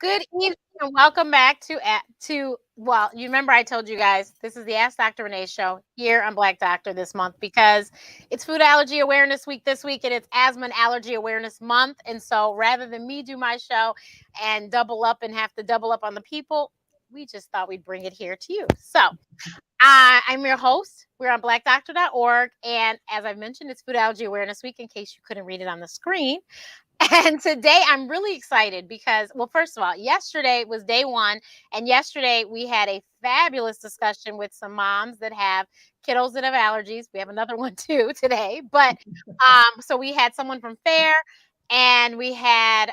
Good evening and welcome back to well, you remember I told you guys this is the Ask Dr. Renee show here on Black Doctor this month because it's Food Allergy Awareness Week this week and it's Asthma and Allergy Awareness Month. And so rather than me do my show and double up and have to double up on the people, we just thought we'd bring it here to you. So I'm your host. We're on blackdoctor.org. And as I mentioned, it's Food Allergy Awareness Week in case you couldn't read it on the screen. And today I'm really excited because, well, first of all, yesterday was day one. And yesterday we had a fabulous discussion with some moms that have kiddos that have allergies. We have another one too today. But so we had someone from FAIR and we had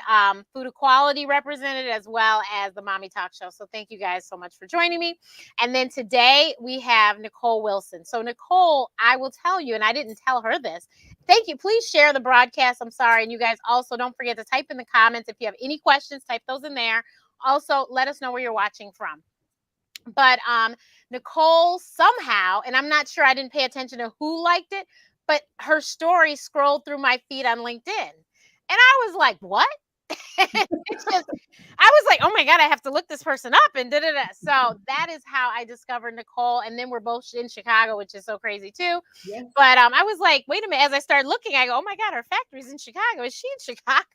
food equality represented as well as the Mommy Talk Show. So thank you guys so much for joining me. And then today we have Nichole Wilson. So Nicole, I will tell you, and I didn't tell her this. Thank you. Please share the broadcast. I'm sorry. And you guys also don't forget to type in the comments. If you have any questions, type those in there. Also, let us know where you're watching from. But Nicole somehow, and I'm not sure, I didn't pay attention to who liked it, but her story scrolled through my feed on LinkedIn. And I was like, what? It's just, I was like, oh my God, I have to look this person up and da-da-da. So that is how I discovered Nicole. And then we're both in Chicago, which is so crazy too. Yes. But I was like, wait a minute. As I started looking, I go, oh my God, her factory's in Chicago. Is she in Chicago?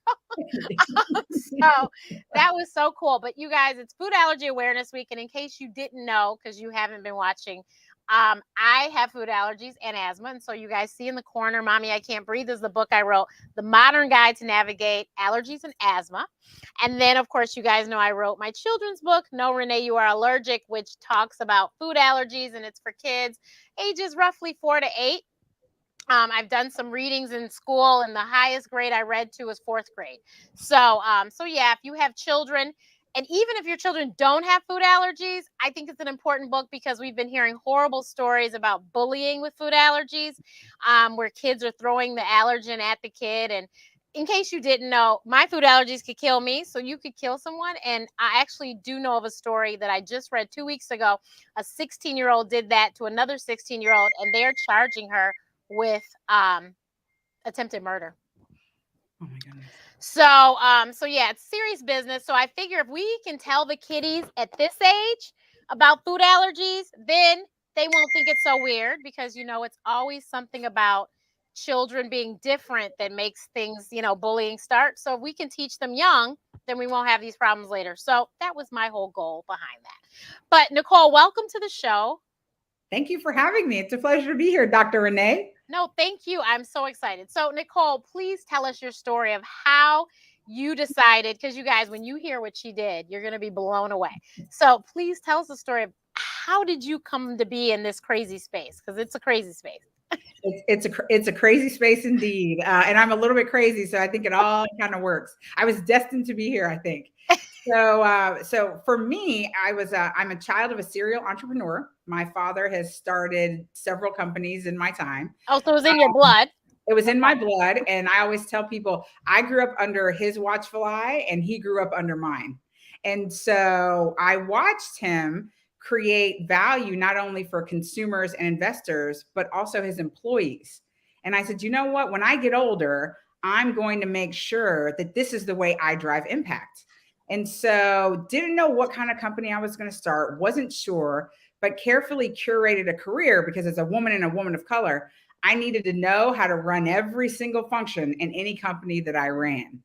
So that was so cool. But you guys, it's Food Allergy Awareness Week. And in case you didn't know, because you haven't been watching, I have food allergies and asthma. And so you guys see in the corner, Mommy, I Can't Breathe is the book I wrote, The Modern Guide to Navigate Allergies and Asthma. And then, of course, you guys know I wrote my children's book, No, Renee, You Are Allergic, which talks about food allergies. And it's for kids ages roughly 4 to 8. I've done some readings in school, and the highest grade I read to was 4th grade. So yeah, if you have children, and even if your children don't have food allergies, I think it's an important book because we've been hearing horrible stories about bullying with food allergies, where kids are throwing the allergen at the kid. And in case you didn't know, my food allergies could kill me, so you could kill someone. And I actually do know of a story that I just read 2 weeks ago. A 16-year-old did that to another 16-year-old, and they're charging her with attempted murder. Oh my goodness. So yeah, it's serious business. So I figure if we can tell the kiddies at this age about food allergies, then they won't think it's so weird because it's always something about children being different that makes things, bullying start. So if we can teach them young, then we won't have these problems later. So that was my whole goal behind that. But Nicole, welcome to the show. Thank you for having me. It's a pleasure to be here, Dr. Renee. No, thank you. I'm so excited. So, Nicole, please tell us your story of how you decided, because you guys, when you hear what she did, you're going to be blown away. So, please tell us the story of how did you come to be in this crazy space? Because it's a crazy space. It's a crazy space indeed, and I'm a little bit crazy, so I think it all kind of works. I was destined to be here, I think. So for me, I'm a child of a serial entrepreneur. My father has started several companies in my time. Oh, so it was in your blood. It was in my blood, and I always tell people I grew up under his watchful eye, and he grew up under mine. And so I watched him create value not only for consumers and investors, but also his employees. And I said, you know what? When I get older, I'm going to make sure that this is the way I drive impact. And so didn't know what kind of company I was going to start, wasn't sure, but carefully curated a career because as a woman and a woman of color, I needed to know how to run every single function in any company that I ran.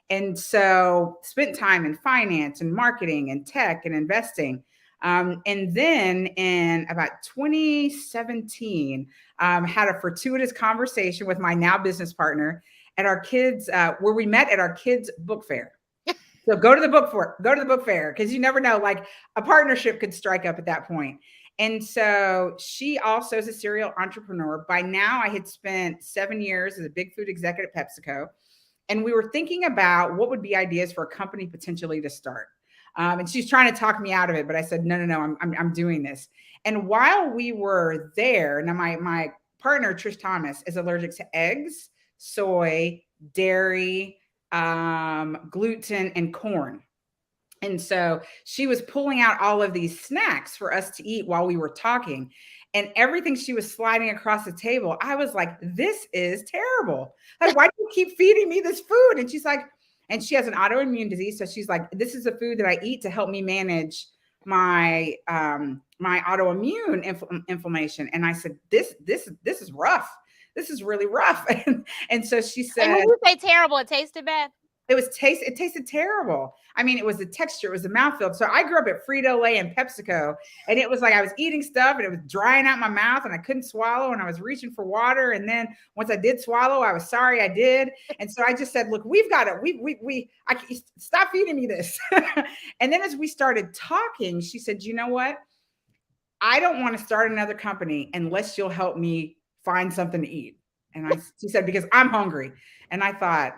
And so spent time in finance and marketing and tech and investing. And then in about 2017, had a fortuitous conversation with my now business partner at our kids, where we met at our kids' book fair. So go to the book fair, because you never know, like a partnership could strike up at that point. And so she also is a serial entrepreneur. By now, I had spent 7 years as a big food executive at PepsiCo. And we were thinking about what would be ideas for a company potentially to start. And she's trying to talk me out of it, but I said, no, I'm doing this. And while we were there, now my partner, Trish Thomas, is allergic to eggs, soy, dairy, gluten, and corn. And so she was pulling out all of these snacks for us to eat while we were talking. And everything she was sliding across the table, I was like, this is terrible. Like, why do you keep feeding me this food? And she's like, and she has an autoimmune disease. So she's like, this is a food that I eat to help me manage my my autoimmune inflammation. And I said, this is rough. This is really rough. And so she And said, when you say terrible, it tasted bad? it tasted terrible. I mean, it was the texture, it was the mouthfeel. So I grew up at Frito-Lay and PepsiCo, and it was like I was eating stuff and it was drying out my mouth and I couldn't swallow and I was reaching for water. And then once I did swallow, I was sorry I did. And so I just said, look, we've got it. I stop feeding me this. And then as we started talking, she said, you know what? I don't want to start another company unless you'll help me find something to eat. And she said, because I'm hungry. And I thought,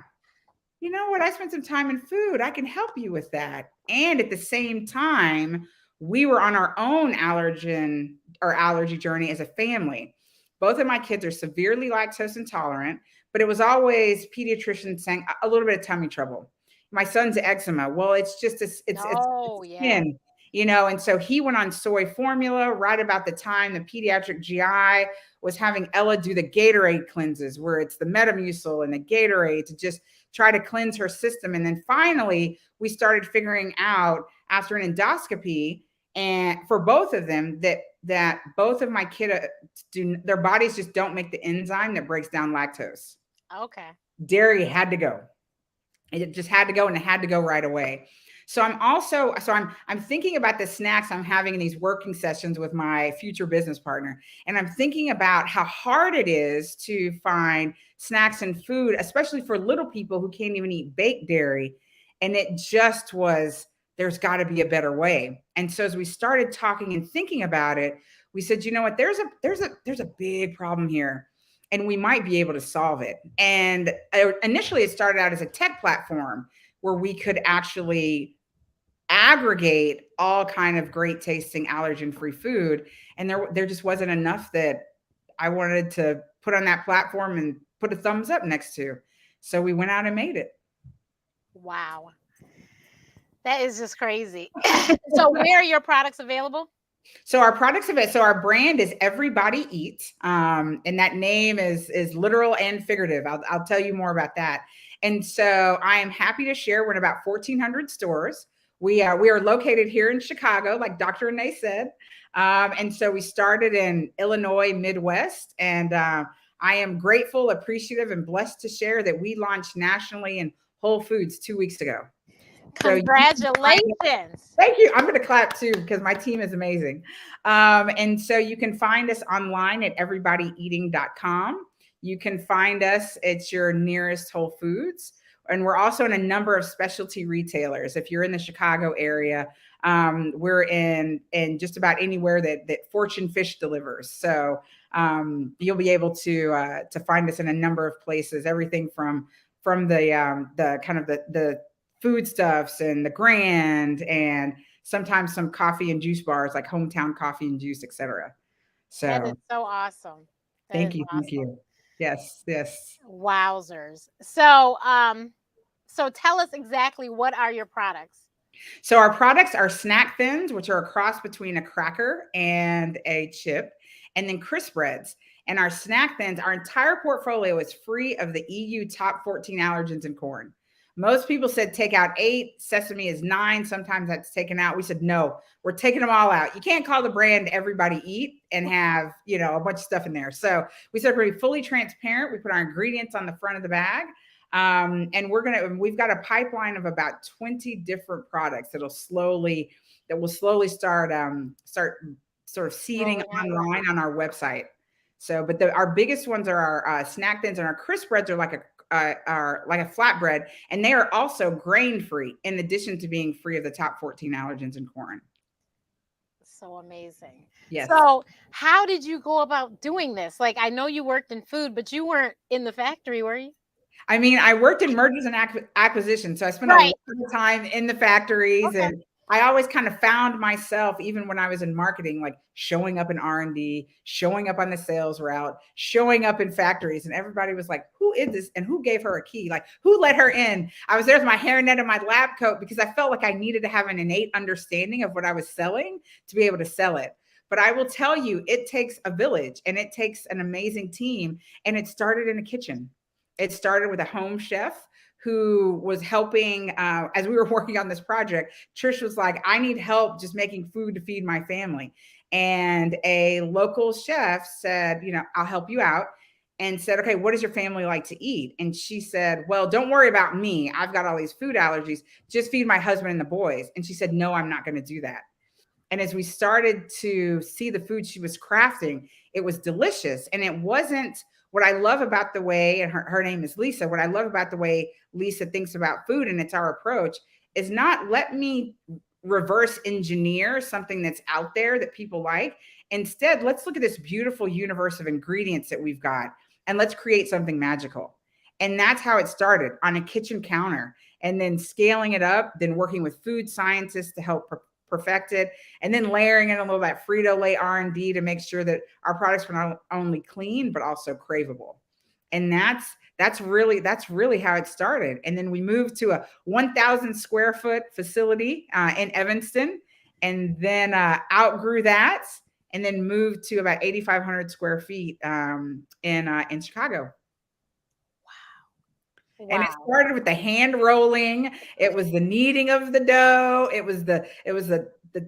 you know what? I spent some time in food. I can help you with that. And at the same time, we were on our own allergy journey as a family. Both of my kids are severely lactose intolerant, but it was always pediatricians saying a little bit of tummy trouble. My son's eczema. Well, it's just it's skin, and so he went on soy formula right about the time the pediatric GI was having Ella do the Gatorade cleanses, where it's the Metamucil and the Gatorade to just try to cleanse her system. And then finally, we started figuring out after an endoscopy, and for both of them, that both of my kids their bodies just don't make the enzyme that breaks down lactose. Okay. Dairy had to go. It just had to go, and it had to go right away. So I'm thinking about the snacks I'm having in these working sessions with my future business partner. And I'm thinking about how hard it is to find snacks and food, especially for little people who can't even eat baked dairy. And it just was, there's got to be a better way. And so as we started talking and thinking about it, we said, you know what, there's a big problem here, and we might be able to solve it. And initially it started out as a tech platform where we could actually aggregate all kind of great tasting allergen-free food. And there just wasn't enough that I wanted to put on that platform and put a thumbs up next to. So we went out and made it. Wow. That is just crazy. So where are your products available? So our brand is Everybody Eat. And that name is literal and figurative. I'll tell you more about that. And so I am happy to share we're in about 1,400 stores. We are located here in Chicago, like Dr. Renee said. And so we started in Illinois, Midwest. And I am grateful, appreciative, and blessed to share that we launched nationally in Whole Foods 2 weeks ago. Congratulations. Thank you. I'm going to clap too, because my team is amazing. And so you can find us online at everybodyeating.com. You can find us at your nearest Whole Foods. And we're also in a number of specialty retailers. If you're in the Chicago area, we're in just about anywhere that Fortune Fish delivers. So you'll be able to find us in a number of places. Everything from the kind of the foodstuffs and the Grand, and sometimes some coffee and juice bars like Hometown Coffee and Juice, etc. So that is so awesome. Thank you. Yes. Wowzers. So so tell us exactly, what are your products? So our products are snack thins, which are a cross between a cracker and a chip, and then crispbreads. And our snack thins, our entire portfolio is free of the EU top 14 allergens in corn. Most people said take out 8, sesame is 9. Sometimes that's taken out. We said, no, we're taking them all out. You can't call the brand Everybody Eat and have, a bunch of stuff in there. So we said we're fully transparent. We put our ingredients on the front of the bag. And we've got a pipeline of about 20 different products that will slowly start sort of seeding online on our website. So, but our biggest ones are our snack thins, and our crispbreads are like a flatbread, and they are also grain free in addition to being free of the top 14 allergens in corn. So amazing. Yes. So how did you go about doing this? Like, I know you worked in food, but you weren't in the factory, were you? I mean, I worked in mergers and acquisitions, so I spent a lot of time in the factories, and I always kind of found myself, even when I was in marketing, like showing up in R&D, showing up on the sales route, showing up in factories. And everybody was like, who is this? And who gave her a key? Like, who let her in? I was there with my hairnet and my lab coat because I felt like I needed to have an innate understanding of what I was selling to be able to sell it. But I will tell you, it takes a village, and it takes an amazing team. And it started in a kitchen. It started with a home chef who was helping as we were working on this project. Trish was like, I need help just making food to feed my family. And a local chef said, I'll help you out. And said, okay, what does your family like to eat? And she said, well, don't worry about me. I've got all these food allergies. Just feed my husband and the boys. And she said, no, I'm not going to do that. And as we started to see the food she was crafting, it was delicious. And it wasn't what I love about the way, and her name is Lisa, what I love about the way Lisa thinks about food, and it's our approach, is not let me reverse engineer something that's out there that people like. Instead, let's look at this beautiful universe of ingredients that we've got and let's create something magical. And that's how it started, on a kitchen counter, and then scaling it up, then working with food scientists to help perfect it, and then layering in a little of that Frito-Lay R&D to make sure that our products were not only clean but also craveable. And that's really how it started. And then we moved to a 1,000 square foot facility in Evanston, and then outgrew that, and then moved to about 8,500 square feet in Chicago. Wow. And it started with the hand rolling. It was the kneading of the dough. It was the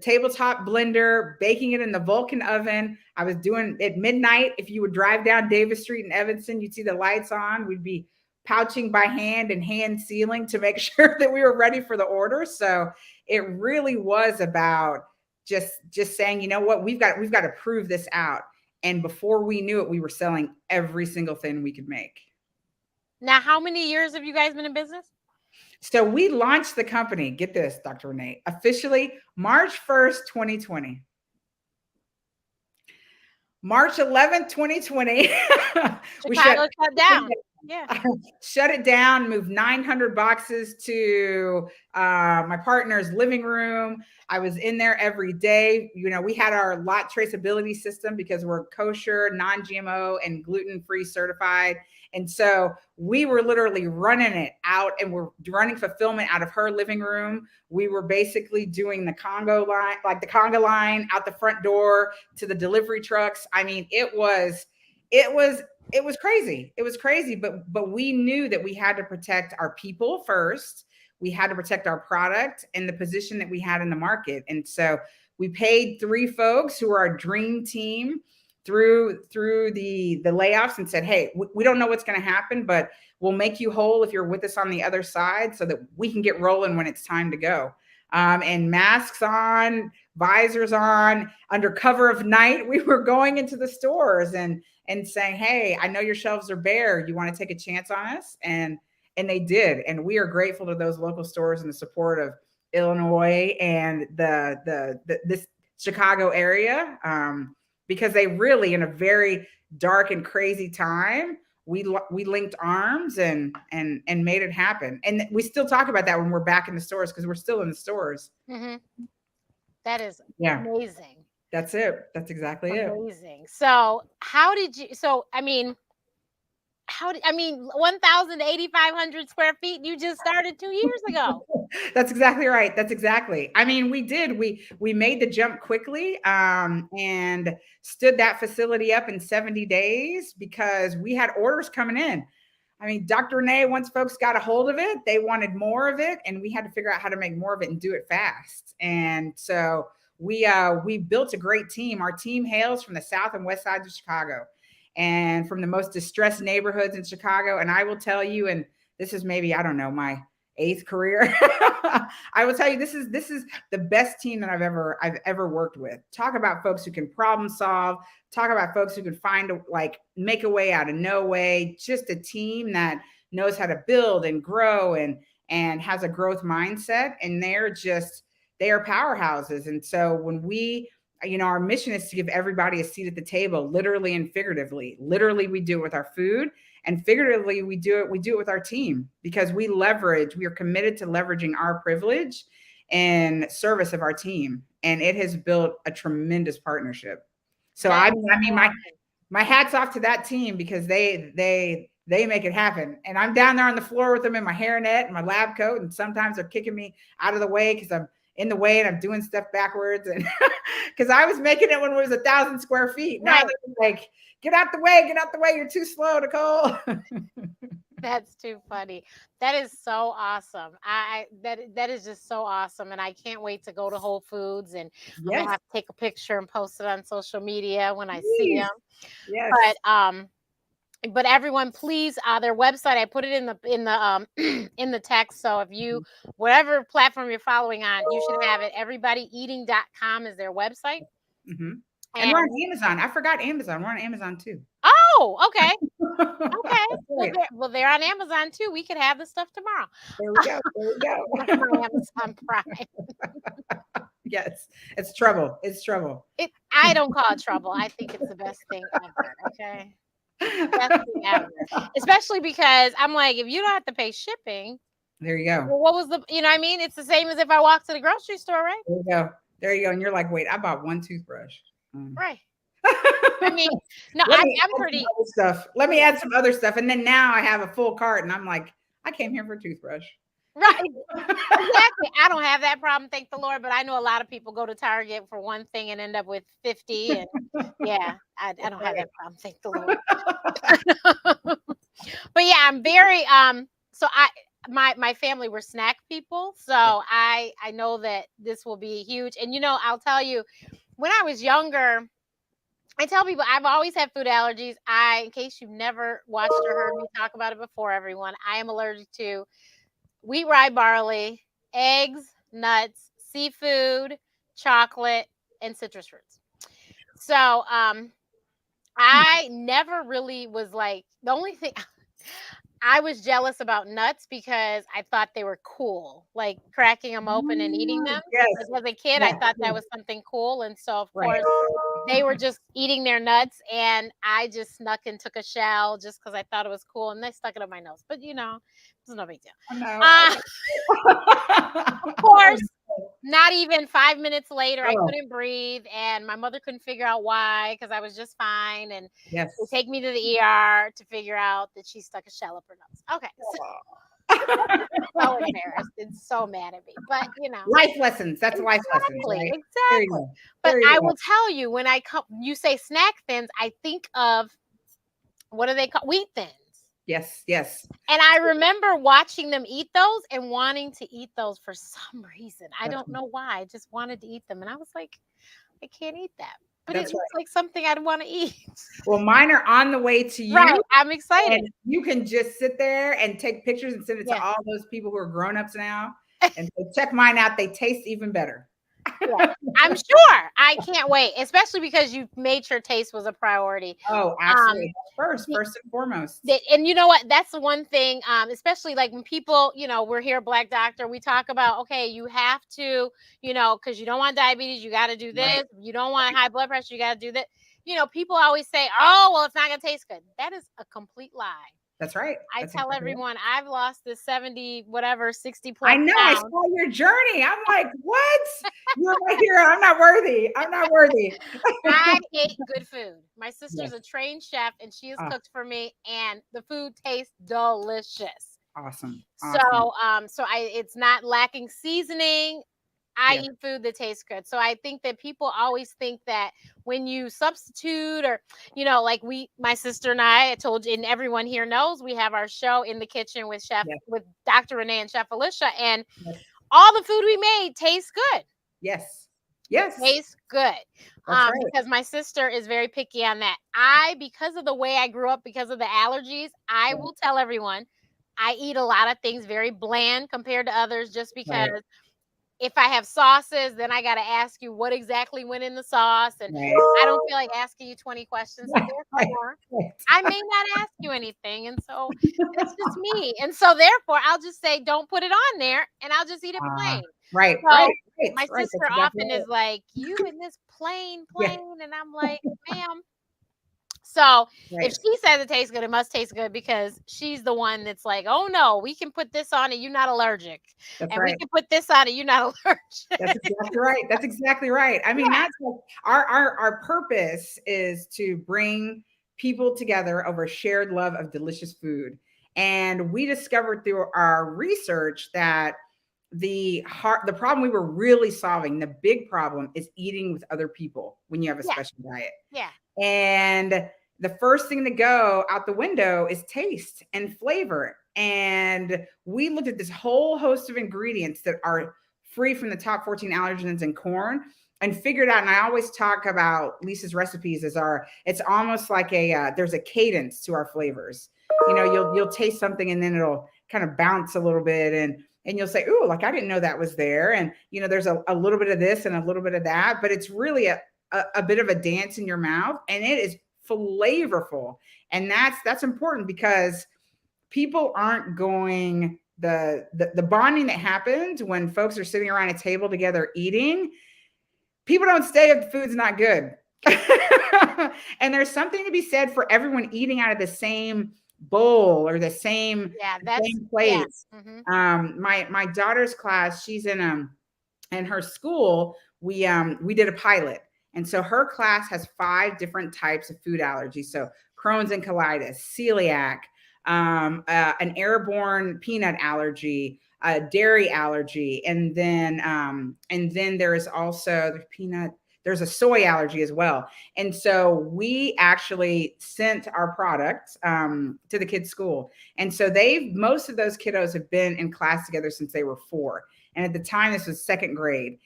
tabletop blender, baking it in the Vulcan oven. I was doing at midnight. If you would drive down Davis Street in Evanston, you'd see the lights on. We'd be pouching by hand and hand sealing to make sure that we were ready for the order. So it really was about just saying, you know what, we've got to prove this out. And before we knew it, we were selling every single thing we could make. Now, how many years have you guys been in business? So we launched the company, get this, Dr. Renee, officially March 1st, 2020. March 11th, 2020. We shut down. Yeah. Shut it down, moved 900 boxes to my partner's living room. I was in there every day. We had our lot traceability system because we're kosher, non-GMO, and gluten-free certified. And so we were literally running it out, and we're running fulfillment out of her living room. We were basically doing the conga line out the front door to the delivery trucks. I mean, it was crazy. It was crazy, but we knew that we had to protect our people first. We had to protect our product and the position that we had in the market. And so we paid 3 folks who were our dream team through the layoffs and said, hey, we don't know what's going to happen, but we'll make you whole if you're with us on the other side so that we can get rolling when it's time to go. And masks on, visors on, under cover of night, we were going into the stores and saying, hey, I know your shelves are bare. You want to take a chance on us? And they did. And we are grateful to those local stores and the support of Illinois and this Chicago area, because they really, in a very dark and crazy time, we linked arms and made it happen. And we still talk about that when we're back in the stores, because we're still in the stores. Mm-hmm. That is amazing. That's it. That's exactly it. Amazing. So how did you, 1,000 to 8,500 square feet, you just started 2 years ago. That's exactly right. That's exactly. I mean, we did. We made the jump quickly and stood that facility up in 70 days because we had orders coming in. I mean, Dr. Renee, once folks got a hold of it, they wanted more of it, and we had to figure out how to make more of it and do it fast. And so we built a great team. Our team hails from the south and west sides of Chicago, and from the most distressed neighborhoods in Chicago. And I will tell you, and this is maybe, I don't know, my 8th career. I will tell you, this is the best team that I've ever worked with. Talk about folks who can problem solve. Talk about folks who can make a way out of no way. Just a team that knows how to build and grow and has a growth mindset. And they are powerhouses. And so when our mission is to give everybody a seat at the table, literally and figuratively. Literally, we do it with our food, and figuratively, we do it with our team, because we are committed to leveraging our privilege in service of our team. And it has built a tremendous partnership. So I mean, my hat's off to that team, because they make it happen. And I'm down there on the floor with them in my hairnet and my lab coat. And sometimes they're kicking me out of the way because I'm in the way and I'm doing stuff backwards. And because I was making it when it was 1,000 square feet. Now they're like, get out the way, you're too slow, Nicole. That's too funny. That is so awesome. That is just so awesome, and I can't wait to go to Whole Foods, and I'm gonna Yes, have to take a picture and post it on social media when I see them. please. Yes. But everyone, please, their website. I put it in the in the text. So if you, whatever platform you're following on, you should have it. Everybodyeating.com is their website. Hmm. And we're on And Amazon. I forgot Amazon. We're on Amazon too. oh, okay. Okay. That's right. Well, they're on Amazon too. We could have the stuff tomorrow. There we go. There we That's go. my Amazon Prime. Yes, it's trouble. It's trouble. I don't call it trouble. I think it's the best thing ever. Okay. Best thing ever. Especially because I'm like, if you don't have to pay shipping, There you go. well, what was the, you know what I mean? It's the same as if I walk to the grocery store, right? There you go. There you go. And you're like, wait, I bought one toothbrush. Right. I mean, no, Let me I'm add some pretty, other stuff. Let me add some other stuff. And then now I have a full cart and I'm like, I came here for a toothbrush. right. Exactly. I don't have that problem, thank the Lord, but I know a lot of people go to Target for one thing and end up with 50. And yeah, I don't have that problem, thank the Lord. But yeah, I'm very so my family were snack people, so I know that this will be huge. And I'll tell you, when I was younger, I tell people I've always had food allergies. In case you've never watched or heard me talk about it before, everyone, I am allergic to wheat, rye, barley, eggs, nuts, seafood, chocolate, and citrus fruits. So I never really was like, the only thing I was jealous about nuts because I thought they were cool, like cracking them open and eating them. Yes. Like as a kid, I Yeah. thought that was something cool. And so, of Right. course, they were just eating their nuts, and I just snuck and took a shell just because I thought it was cool, and they stuck it up my nose. But it's no big deal. I know. Uh, of I course, not even 5 minutes later, I know. couldn't breathe, and my mother couldn't figure out why because I was just fine. And they Yes. take me to the ER to figure out that she stuck a shell up her nose. Okay, so embarrassed and so mad at me, but Life lessons. That's life lessons, exactly, right? There you exactly. go. But There I you go. will tell you, when you say snack thins, I think of, what do they call, wheat thins. Yes. Yes. And I remember watching them eat those and wanting to eat those for some reason. I That's don't know why. I just wanted to eat them. And I was like, I can't eat that. But it that's looks right. like something I'd want to eat. Well, mine are on the way to Right. you. I'm excited. And you can just sit there and take pictures and send it to Yeah. all those people who are grown-ups now. And say, check mine out. They taste even better. Yeah. I'm sure. I can't wait, especially because you made sure taste was a priority. Oh, Um, absolutely. First and foremost. and you know what? That's the one thing, especially like when people, we're here, Black Doctor, we talk about, okay, you have to, because you don't want diabetes, you got to do Right. this. You don't want high blood pressure, you got to do that. People always say, oh, well, it's not going to taste good. That is a complete lie. That's right. I That's tell exactly right. everyone I've lost this 70, whatever, 60 I plus know. I pounds. saw your journey. I'm like, what? You're my hero. I'm not worthy. I'm not worthy. I ate good food. My sister's Yes. a trained chef, and she has Oh, cooked for me, and the food tastes delicious. awesome. So, Awesome. it's not lacking seasoning. I Yes. eat food that tastes good. So I think that people always think that when you substitute, or, like my sister and I told you, and everyone here knows, we have our show In the Kitchen Yes. with Dr. Renee and Chef Alicia, and Yes. all the food we made tastes good. Yes. Yes. Tastes good. That's right. Because my sister is very picky on that. Because of the way I grew up, because of the allergies, I Yeah. will tell everyone I eat a lot of things very bland compared to others, just because Right. if I have sauces, then I got to ask you what exactly went in the sauce. And Right. I don't feel like asking you 20 questions. So Right. therefore, Right. I may not ask you anything. And so that's just me. And so therefore, I'll just say, don't put it on there, and I'll just eat it plain. Right. So Right. my Right. sister That's exactly often right. is like, you in this plain, Yeah. and I'm like, ma'am. So if Right. she says it tastes good, it must taste good, because she's the one that's like, oh no, we can put this on it, you're not allergic. That's And we right. can put this on it, you're not That's allergic. exactly right. That's exactly right. I mean, Yeah. that's what our purpose is, to bring people together over a shared love of delicious food. And we discovered through our research that the problem we were really solving, the big problem, is eating with other people when you have a Yeah. special diet. Yeah. And the first thing to go out the window is taste and flavor. And we looked at this whole host of ingredients that are free from the top 14 allergens in corn and figured out. And I always talk about Lisa's recipes as it's almost like there's a cadence to our flavors. You'll taste something and then it'll kind of bounce a little bit, and you'll say, "Ooh, like I didn't know that was there." And there's a little bit of this and a little bit of that, but it's really a bit of a dance in your mouth, and it is flavorful. And that's important, because people aren't going the bonding that happens when folks are sitting around a table together eating. People don't stay if the food's not good. And there's something to be said for everyone eating out of the same bowl or the same plate. My daughter's class, she's in her school, we did a pilot. And so her class has 5 different types of food allergies. So Crohn's and colitis, celiac, an airborne peanut allergy, a dairy allergy, and then there is also there's a soy allergy as well. And so we actually sent our product to the kids' school. And so most of those kiddos have been in class together since they were 4. And at the time, this was 2nd grade.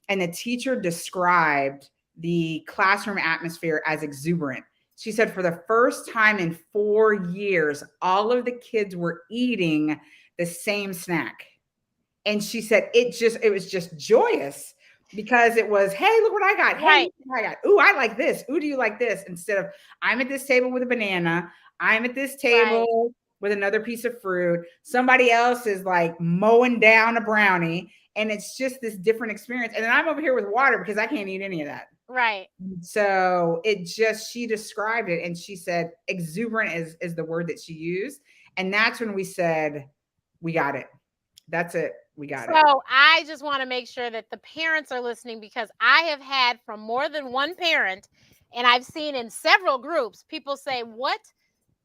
And the teacher described the classroom atmosphere as exuberant. She said for the first time in 4 years, all of the kids were eating the same snack. And she said it was just joyous, because it was, hey, look what I got. Hey, look what I got. Ooh, I like this. Ooh, do you like this? Instead of, I'm at this table with a banana. I'm at this table with another piece of fruit. Somebody else is like mowing down a brownie. And it's just this different experience. And then I'm over here with water because I can't eat any of that. Right. So she described it, and she said exuberant is the word that she used. And that's when we said, we got it. That's it. We got it. So I just want to make sure that the parents are listening, because I have had from more than one parent, and I've seen in several groups, people say, what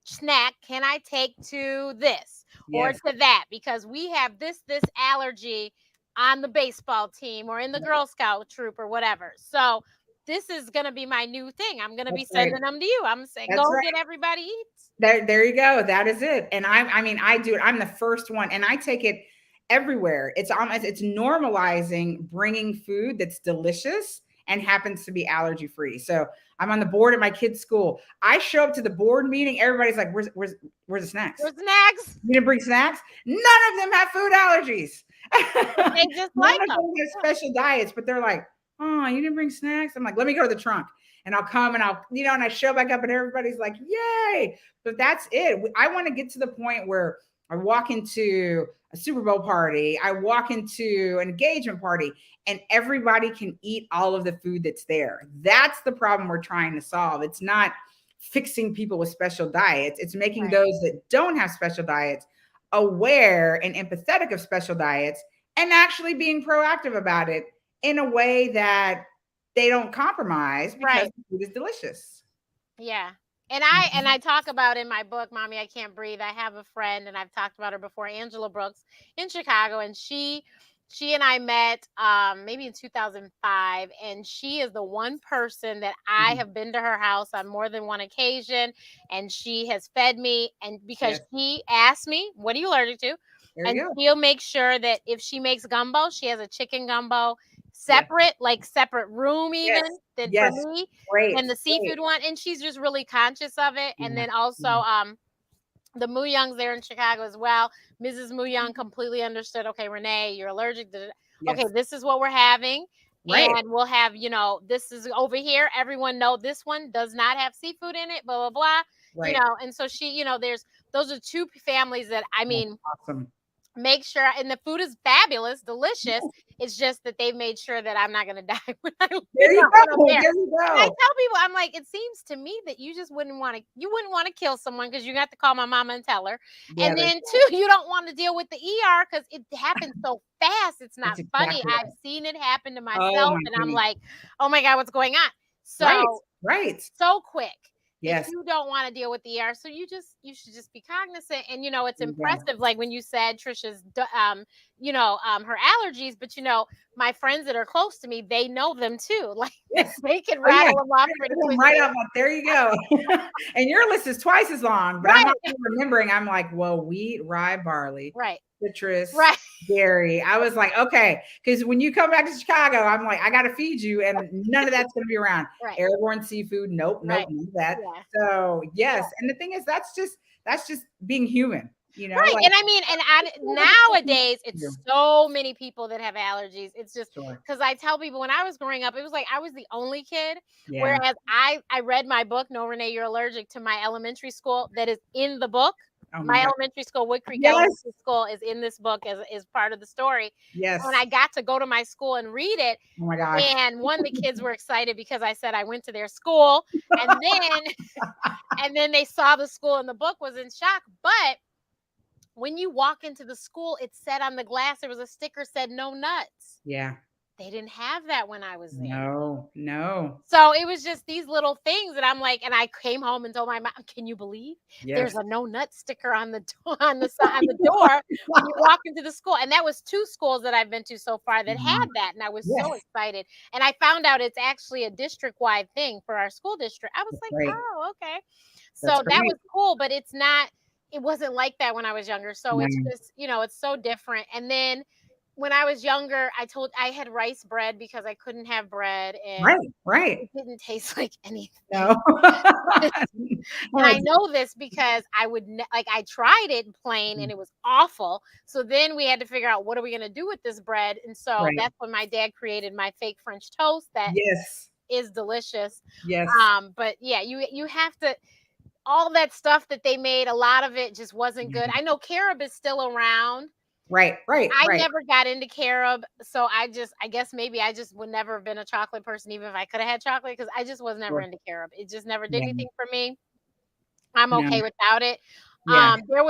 snack can I take to this or to that? Because we have this allergy on the baseball team or in the Girl Scout troop or whatever. So this is going to be my new thing. I'm going to be sending them to you. I'm saying, go get everybody eats. There you go. That is it. And I do it. I'm the first one, and I take it everywhere. It's normalizing bringing food that's delicious and happens to be allergy free. So I'm on the board at my kids' school. I show up to the board meeting. Everybody's like, where's the snacks? Where's snacks? You didn't bring snacks? None of them have food allergies. They just like them. They have special diets, but they're like, oh, you didn't bring snacks? I'm like, let me go to the trunk. And I'll come and and I show back up, and everybody's like, yay. But that's it. I want to get to the point where I walk into a Super Bowl party, I walk into an engagement party, and everybody can eat all of the food that's there. That's the problem we're trying to solve. It's not fixing people with special diets. It's making those that don't have special diets aware and empathetic of special diets, and actually being proactive about it in a way that they don't compromise, because the food is delicious. Yeah. And I talk about in my book, Mommy, I Can't Breathe. I have a friend, and I've talked about her before, Angela Brooks in Chicago. And she and I met maybe in 2005. And she is the one person that I have been to her house on more than one occasion. And she has fed me. And because she asked me, what are you allergic to? And she'll make sure that if she makes gumbo, she has a chicken gumbo separate, like separate room even than for me and the seafood one. And she's just really conscious of it. And then also the Moo Youngs there in Chicago as well. Mrs. Moo Young completely understood. Okay, Renee, you're allergic to okay, this is what we're having. And we'll have, this is over here. Everyone know this one does not have seafood in it, blah, blah, blah. And so she, those are 2 families that, I mean, awesome. Make sure, and the food is fabulous, delicious. It's just that they've made sure that I'm not going to die when I there you go. There you go. And I tell people, I'm like, it seems to me that you just wouldn't want to kill someone, because you got to call my mama and tell her. And then 2, you don't want to deal with the ER because it happens so fast. It's not funny. I've seen it happen to myself, and I'm like, oh my God, what's going on? So so quick. If you don't want to deal with the ER, so you should just be cognizant. And it's impressive, like when you said Trisha's her allergies, but my friends that are close to me, they know them too. Like Yes. they can Oh, yeah. rattle them off pretty quickly. Right up. There you go. And your list is twice as long, but I'm Right. not remembering. I'm like, well, wheat, rye, barley, Right. citrus, Right. dairy. I was like, okay, because when you come back to Chicago, I'm like, I got to feed you, and none of that's going to be around. Right. Airborne seafood, nope, Right. none of that. Yeah. So yes, Yeah. and the thing is, that's just being human, Right. like, And I mean, and nowadays it's so many people that have allergies. It's just sure. because I tell people when I was growing up, it was like I was the only kid. Yeah. Whereas I read my book, No, Renee, You're Allergic, to my elementary school that is in the book. Oh My God. elementary school, Wood Creek Yes. Elementary School, is in this book as part of the story. Yes. And I got to go to my school and read it. Oh my gosh. And the kids were excited because I said I went to their school. And then they saw the school and the book was in shock. But when you walk into the school, it said on the glass, there was a sticker said no nuts. Yeah. They didn't have that when I was there. No. So it was just these little things that I'm like, and I came home and told my mom, can you believe there's a no nut sticker on the door, on the door when you walk into the school? And that was 2 schools that I've been to so far that had that. And I was so excited. And I found out it's actually a district-wide thing for our school district. I was like, oh, okay. So that was cool, but it wasn't like that when I was younger. So it's just, it's so different. And then when I was younger, I had rice bread because I couldn't have bread, and right. it didn't taste like anything. No. And I know this because I tried it plain and it was awful. So then we had to figure out what are we going to do with this bread, and so that's when my dad created my fake French toast that is delicious. Yes. But yeah, you have to. All that stuff that they made, a lot of it just wasn't good. I know carob is still around. Right. I never got into carob, so I guess maybe I just would never have been a chocolate person, even if I could have had chocolate, because I just was never into carob. It just never did anything for me. I'm okay without it. Yeah. There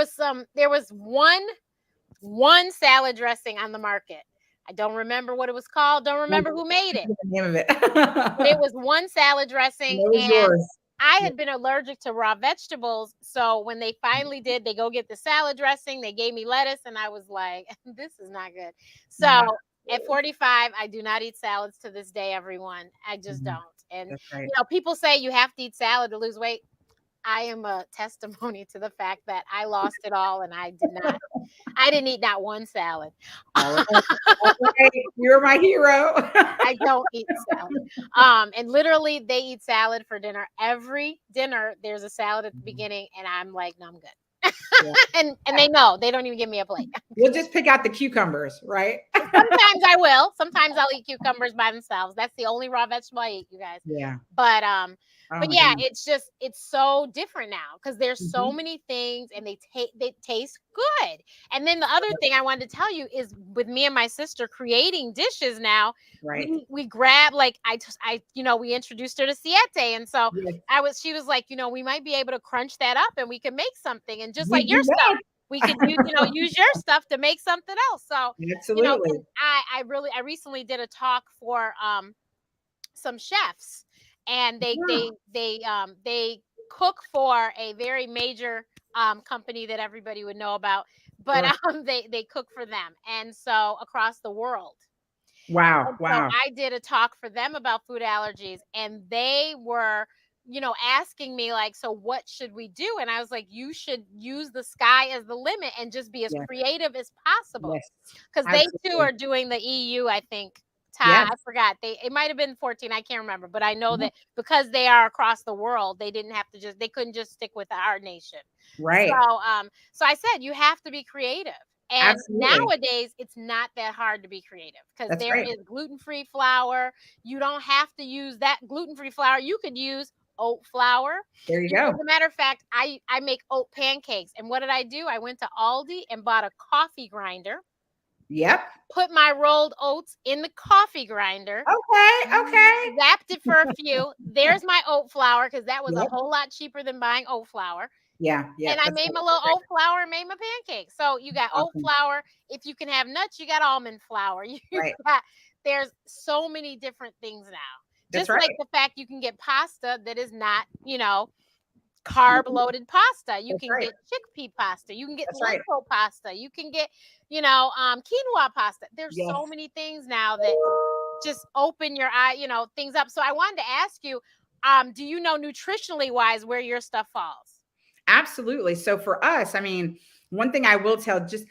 was one salad dressing on the market. I don't remember what it was called. Don't remember who made it. The name of it. But it was one salad dressing, That was and yours. I had been allergic to raw vegetables. So when they finally did, they go get the salad dressing, they gave me lettuce, and I was like, this is not good. So at 45, I do not eat salads to this day, everyone. I just don't. And, people say you have to eat salad to lose weight. I am a testimony to the fact that I lost it all and I did not. I didn't eat not one salad. You're my hero. I don't eat salad. And literally they eat salad for dinner. Every dinner there's a salad at the beginning and I'm like, no, I'm good. And they know. They don't even give me a plate. We'll just pick out the cucumbers, right? Sometimes I will. Sometimes I'll eat cucumbers by themselves. That's the only raw vegetable I eat, you guys. Yeah. But yeah, it's so different now because there's so many things and they taste good. And then the other thing I wanted to tell you is with me and my sister creating dishes now, we grab we introduced her to Siete. And so she was like, we might be able to crunch that up and we can make something. And just like your stuff, we could use your stuff to make something else. So absolutely. I recently did a talk for some chefs, and they cook for a very major company that everybody would know about, but they cook for them, and so across the world. Wow. So I did a talk for them about food allergies, and they were asking me like, so what should we do? And I was like, you should use the sky as the limit and just be as creative as possible. Because they too are doing the EU, I think. I forgot. It might have been 14. I can't remember, but I know that because they are across the world, they couldn't just stick with our nation. Right. So I said, you have to be creative. And nowadays, it's not that hard to be creative because there is gluten-free flour. You don't have to use that gluten-free flour. You could use oat flour. There you go. As a matter of fact, I make oat pancakes. And what did I do? I went to Aldi and bought a coffee grinder. Yep. Put my rolled oats in the coffee grinder. Okay. Zapped it for a few. There's my oat flour because that was a whole lot cheaper than buying oat flour. Yeah. And I made my little oat flour and made my pancakes. So you got oat flour. If you can have nuts, you got almond flour. There's so many different things now. Just like the fact you can get pasta that is not, carb Mhm. loaded pasta. You That's can right. get chickpea pasta. You can get That's right. lentil pasta. You can get, quinoa pasta. There's so Yes. many things now that just open your eye, things up. So I wanted to ask you, do you know nutritionally wise where your stuff falls? Absolutely. So for us, I mean, one thing I will tell, just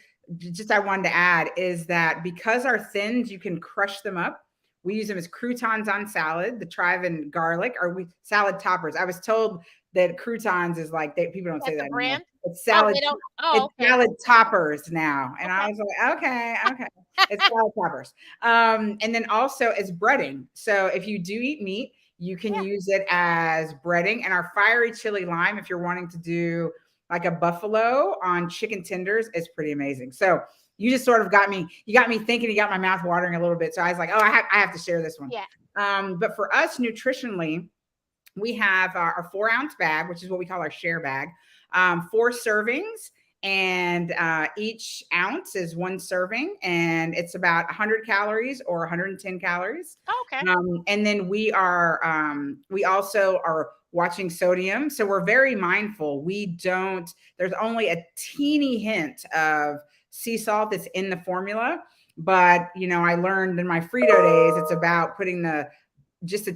I wanted to add is that because our thins, you can crush them up. We use them as croutons on salad, the chive and garlic, or we salad toppers. I was told that croutons is like people don't say That's a that anymore. brand. It's Oh, salad. they don't. Oh, It's okay. salad toppers now, and I Okay. was like, okay, okay. It's salad toppers. And then also as breading. So if you do eat meat, you can Yeah. use it as breading. And our fiery chili lime, if you're wanting to do like a buffalo on chicken tenders, is pretty amazing. So you just sort of you got me thinking, you got my mouth watering a little bit. So I was like, oh, I have to share this one. Yeah. But for us nutritionally, we have our 4-ounce bag, which is what we call our share bag, 4 servings. And each ounce is 1 serving, and it's about 100 calories or 110 calories. Oh, okay. And then we also are watching sodium. So we're very mindful. There's only a teeny hint of sea salt that's in the formula. But, I learned in my Frito days, it's about putting just a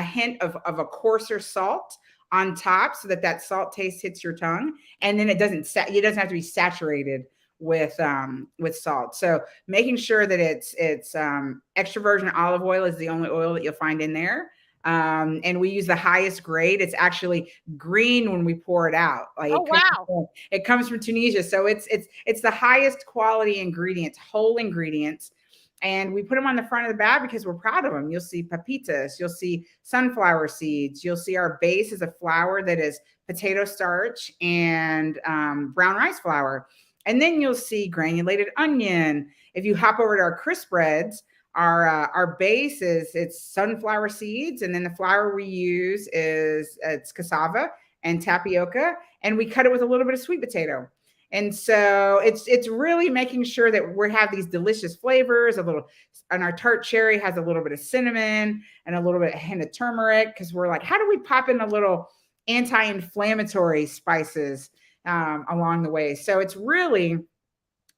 hint of a coarser salt on top so that salt taste hits your tongue. And then it doesn't have to be saturated with salt. So making sure that it's extra virgin olive oil is the only oil that you'll find in there. And we use the highest grade. It's actually green when we pour it out. Like Oh, wow. it comes from Tunisia. So it's the highest quality ingredients, whole ingredients. And we put them on the front of the bag because we're proud of them. You'll see pepitas, you'll see sunflower seeds, you'll see our base is a flour that is potato starch and brown rice flour. And then you'll see granulated onion. If you hop over to our crispbreads, our base it's sunflower seeds, and then the flour we use it's cassava and tapioca, and we cut it with a little bit of sweet potato. And so it's really making sure that we have these delicious flavors. And our tart cherry has a little bit of cinnamon and a little bit of hint of turmeric, because we're like, how do we pop in a little anti-inflammatory spices along the way? So it's really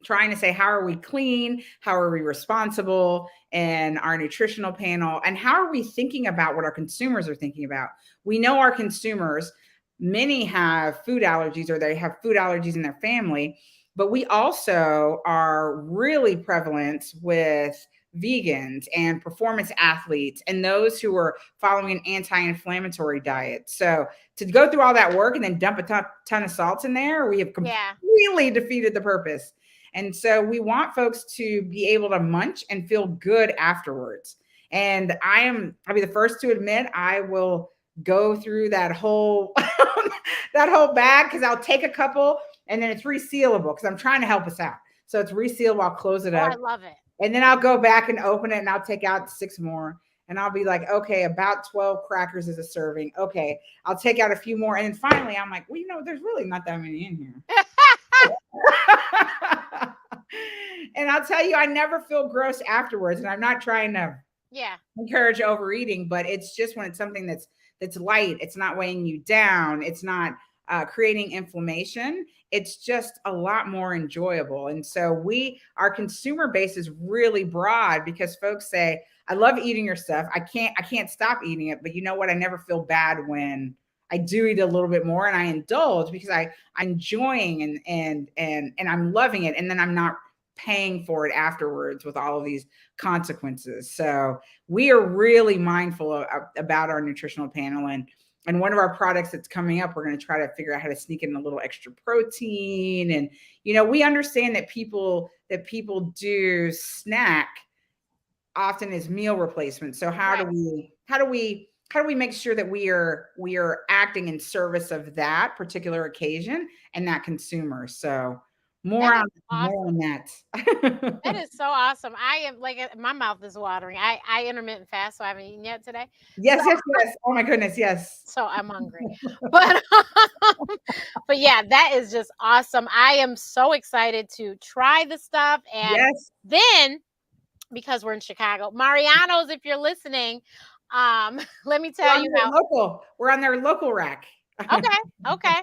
trying to say, how are we clean? How are we responsible in our nutritional panel? And how are we thinking about what our consumers are thinking about? We know our consumers, many have food allergies, or they have food allergies in their family, but we also are really prevalent with vegans and performance athletes and those who are following an anti-inflammatory diet. So to go through all that work and then dump a ton of salt in there, we have Yeah. completely defeated the purpose. And so we want folks to be able to munch and feel good afterwards. And I'll be the first to admit, I will go through that whole that whole bag, because I'll take a couple and then it's resealable because I'm trying to help us out. So it's resealable. I'll close it Oh, up. I love it. And then I'll go back and open it, and I'll take out 6 more. And I'll be like, okay, about 12 crackers is a serving. Okay, I'll take out a few more. And then finally, I'm like, well, there's really not that many in here. And I'll tell you, I never feel gross afterwards. And I'm not trying to Yeah. encourage overeating, but it's just when it's something that's light, it's not weighing you down, it's not creating inflammation, it's just a lot more enjoyable. And so our consumer base is really broad, because folks say, I love eating your stuff, I can't stop eating it, but you know what, I never feel bad when I do eat a little bit more, and I indulge because I'm enjoying and I'm loving it, and then I'm not paying for it afterwards with all of these consequences. So we are really mindful about our nutritional panel. And one of our products that's coming up, we're going to try to figure out how to sneak in a little extra protein. And we understand that people do snack often as meal replacement. So how do we make sure that we are acting in service of that particular occasion and that consumer? So more That on is awesome. that. That is so awesome. I am like, my mouth is watering. I intermittent fast, so I haven't eaten yet today. Yes, yes, yes. Oh my goodness, yes. So I'm hungry. But but yeah, that is just awesome. I am so excited to try the stuff. And Yes. then, because we're in Chicago, Mariano's, if you're listening, let me We're tell on you their how. local. We're on their local rack. Okay.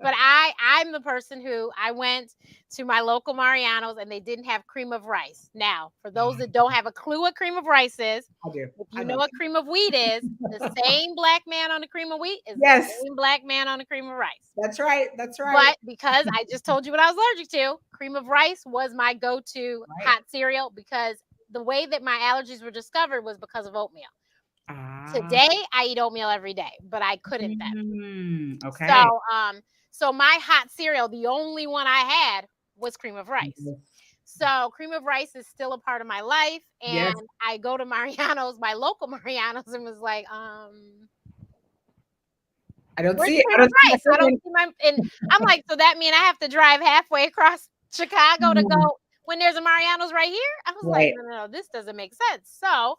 But I'm the person who I went to my local Mariano's and they didn't have cream of rice. Now, for those that don't have a clue what cream of rice is, I do. if I you know know. what cream of wheat is, the same black man on the cream of wheat is the Yes, same black man on the cream of rice. that's right. That's right. But because I just told you what I was allergic to, cream of rice was my go-to Right. hot cereal because the way that my allergies were discovered was because of oatmeal. Ah, Today I eat oatmeal every day, but I couldn't then. okay. So my hot cereal, the only one I had was cream of rice. Yes. So cream of rice is still a part of my life, and Yes. I go to Mariano's, my local Mariano's, and was like, I don't where's see the it. cream I of don't see my rice? I don't friend. see my, and I'm like, so that mean I have to drive halfway across Chicago to Mm, go when there's a Mariano's right here? I was like, right. no, this doesn't make sense. So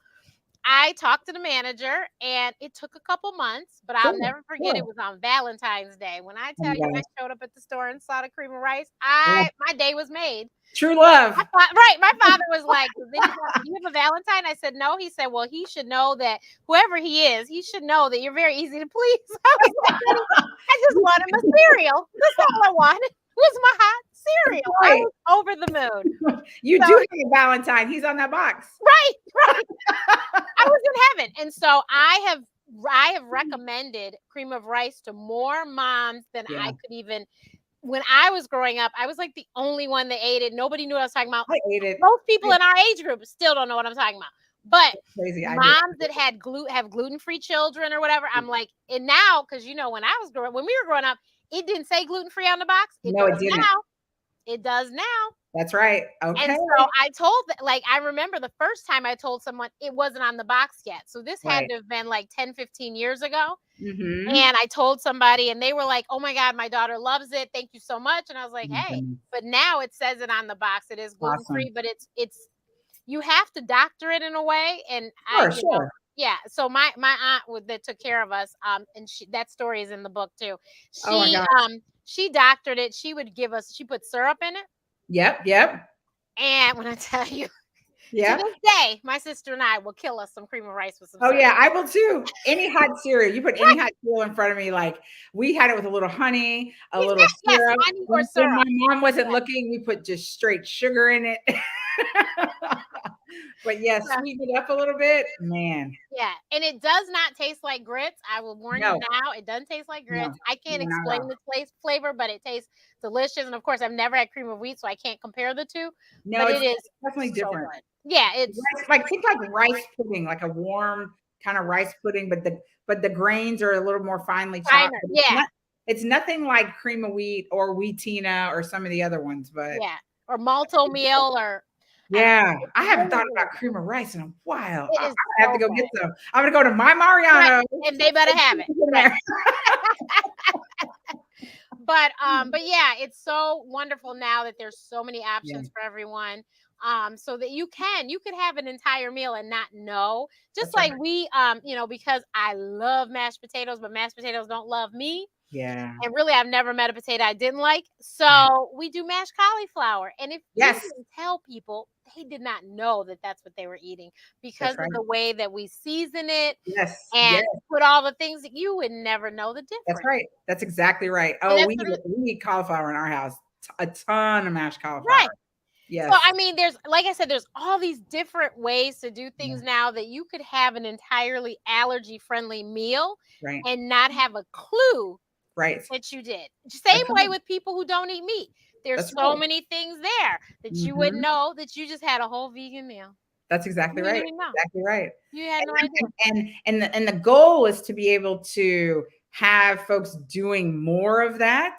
I talked to the manager and it took a couple months, but I'll Sure. never forget it Sure. was on Valentine's Day. When I Oh tell my you I gosh. showed up at the store and saw the cream of rice, Yeah. my day was made. True love. Right. My father was like, then he's like, do you have a Valentine? I said, no. He said, well, he should know that whoever he is, he should know that you're very easy to please. I was like, "Honey, I just wanted my cereal. That's all I wanted was my hot cereal. I Right. was over the moon. You So, do have a Valentine. He's on that box. right. I was in heaven. And so I have recommended cream of rice to more moms than I Yeah. could even. When I was growing up, I was like the only one that ate it. Nobody knew what I was talking about. I ate it. Most people in our age group still don't know what I'm talking about. But Crazy. I did. moms that have gluten-free children or whatever, I'm like, and now, because when I was when we were growing up, it didn't say gluten-free on the box. It No, it does didn't. now. It does now. That's right. And Okay. so I remember the first time I told someone it wasn't on the box yet. So this had Right. to have been like 10, 15 years ago. Mm-hmm. And I told somebody and they were like, "Oh my God, my daughter loves it. Thank you so much." And I was like, Oh my "Hey, goodness. but now it says it on the box. It is gluten Awesome. free, but it's you have to doctor it in a way." And Sure. yeah. So my aunt that took care of us, and that story is in the book too. Oh my She God. she doctored it. She put syrup in it. Yep. Yep. And when I tell you, to Yep. this day, my sister and I will kill us some cream of rice with some Oh syrup. yeah, I will too. Any hot cereal, you put any hot cereal in front of me, like we had it with a little honey, a little Exactly. Yes, syrup. honey or When my syrup. mom wasn't Yeah. looking, we put just straight sugar in it. But yes, Yeah. sweeten it up a little bit, man. Yeah, and it does not taste like grits. I will warn you No, now, it doesn't taste like no, grits. I can't no, not at explain all. the taste flavor, but it tastes delicious. And of course, I've never had cream of wheat, so I can't compare the two. No, But it's it is definitely so different. good. Yeah, it's Rice, like think like rice pudding, like a warm kind of rice pudding, but the grains are a little more finely chopped. finer. But Yeah, it's nothing like cream of wheat or wheatina or some of the other ones. But yeah, or malto meal, or I don't know. yeah, It's I haven't really, thought really about good. cream of rice in a while. It I is have to so go get good. some. I'm gonna go to my Right, Mariano. and they better have it. In Right. there. But yeah, it's so wonderful now that there's so many Yeah, options for everyone. So that you could have an entire meal and not know. Just that's right. like we because I love mashed potatoes, but mashed potatoes don't love me. Yeah. And really I've never met a potato I didn't like. So we do mashed cauliflower. And if you Yes, didn't tell people, they did not know that that's what they were eating because that's of right. the way that we season it Yes, yes, and put all the things that you would never know the that's difference. right. That's exactly right. And Oh, that's we eat cauliflower in our house. A ton of mashed right. cauliflower. So, Yes, I mean, like I said, there's all these different ways to do yeah, things now that you could have an entirely allergy friendly meal right, and not have a clue right. that you did. Same That's way right. with people who don't eat meat. There's That's so right. many things there that you wouldn't Mhm. know that you just had a whole vegan meal. That's exactly You didn't right. even know. Exactly right. You had no idea. And the goal is to be able to have folks doing more of that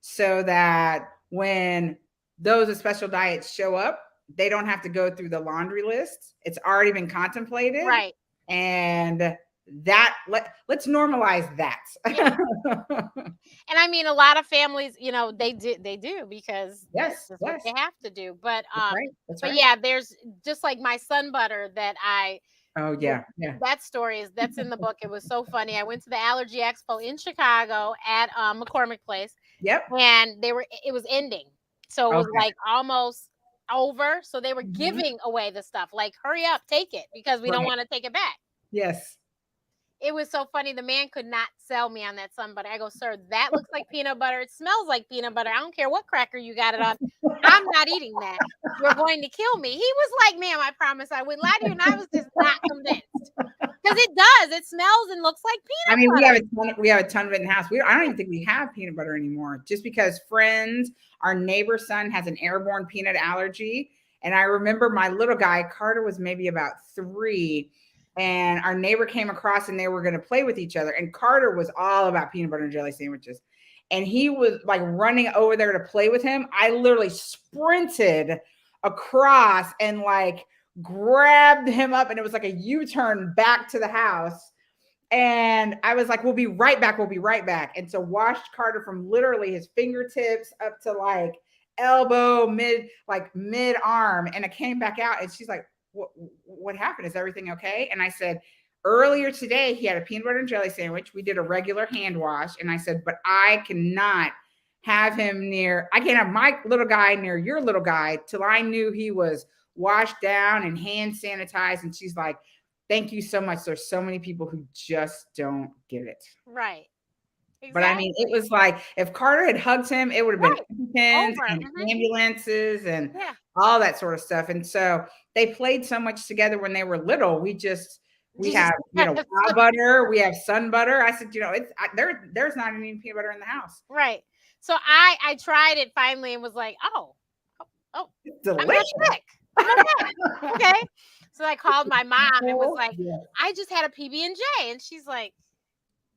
so that when those special diets show up, they don't have to go through the laundry list. It's already been contemplated. Right. And that let's normalize that. Yeah. And I mean, a lot of families, they do because that's Yes, just what yes. they have to do. But That's right. That's right. yeah, there's just like my sun butter that Oh w- yeah. Yeah. that's in the book. It was so funny. I went to the Allergy Expo in Chicago at McCormick Place, Yep. and it was ending, so it was Okay. like almost over. So they were Mhm. giving away the stuff, like hurry up, take it because we don't Right. want to take it back. Yes. it was so funny. The man could not sell me on that sun butter. I go, sir, that looks like peanut butter. It smells like peanut butter. I don't care what cracker you got it on. I'm not eating that. You're going to kill me. He was like, ma'am, I promise I wouldn't lie to you. And I was just not convinced. Because it does. It smells and looks like I peanut mean, butter. we have a ton of it in the house. I don't even think we have peanut butter anymore, just because friends, our neighbor's son has an airborne peanut allergy. And I remember my little guy, Carter, was maybe about 3, and our neighbor came across and they were going to play with each other. And Carter was all about peanut butter and jelly sandwiches. And he was like running over there to play with him. I literally sprinted across and like grabbed him up, and it was like a U-turn back to the house. And I was like, we'll be right back. We'll be right back. And so washed Carter from literally his fingertips up to like elbow, mid arm. And I came back out and she's like, what happened? Is everything okay? And I said, earlier today, he had a peanut butter and jelly sandwich. We did a regular hand wash. And I said, but I can't have my little guy near your little guy till I knew he was washed down and hand sanitized. And she's like, thank you so much. There's so many people who just don't get it. Right. Exactly. But I mean, it was like if Carter had hugged him, it would have been pins and ambulances and all that sort of stuff. And so they played so much together when they were little. We have, cow butter, we have sun butter. I said, there's not any peanut butter in the house. Right. So I tried it finally and was like, oh, I'm not sick. Okay. So I called my mom and was like, I just had a PB&J. And she's like,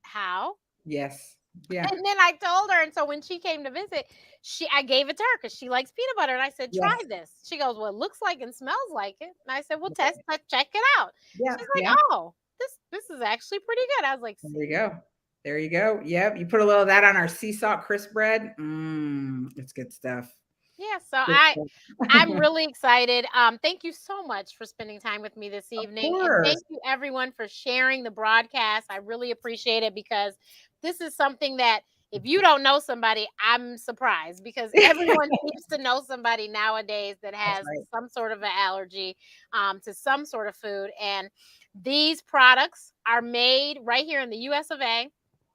how? Yes. Yeah. And then I told her. And so when she came to visit, I gave it to her because she likes peanut butter. And I said, try this. She goes, well, it looks like and smells like it. And I said, well, check it out. Yeah. She's like, oh, this is actually pretty good. I was like, there you go. Yep. You put a little of that on our sea salt crisp bread. It's good stuff. Yeah, so I'm really excited. Thank you so much for spending time with me this evening. And thank you everyone for sharing the broadcast. I really appreciate it because this is something that if you don't know somebody, I'm surprised because everyone seems to know somebody nowadays that has some sort of an allergy to some sort of food. And these products are made right here in the US of A.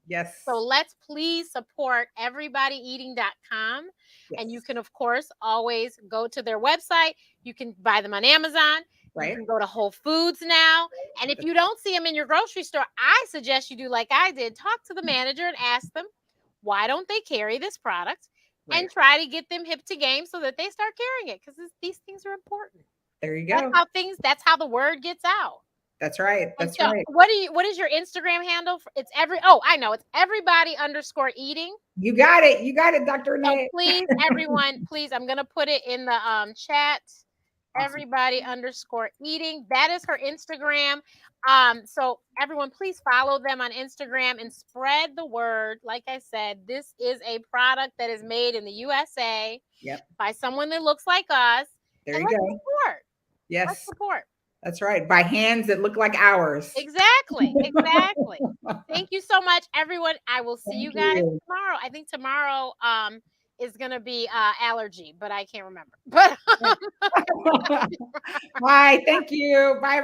Yes. So let's please support everybodyeating.com. Yes. And you can, of course, always go to their website. You can buy them on Amazon. Right. You can go to Whole Foods now. And if you don't see them in your grocery store, I suggest you do like I did. Talk to the manager and ask them, why don't they carry this product? Right. And try to get them hip to game so that they start carrying it because these things are important. There you go. That's how the word gets out. That's right. That's right. What is your Instagram handle? It's I know. It's everybody_eating. You got it. You got it, Dr. Renee. So please, everyone, please, I'm going to put it in the chat. Awesome. Everybody_eating. That is her Instagram. So everyone, please follow them on Instagram and spread the word. Like I said, this is a product that is made in the USA by someone that looks like us. There you go. Support. Yes. Let's support. That's right. By hands that look like ours. Exactly. Thank you so much, everyone. I will see you guys tomorrow. I think tomorrow is going to be Allergy, but I can't remember. But bye. Thank you. Bye, everyone.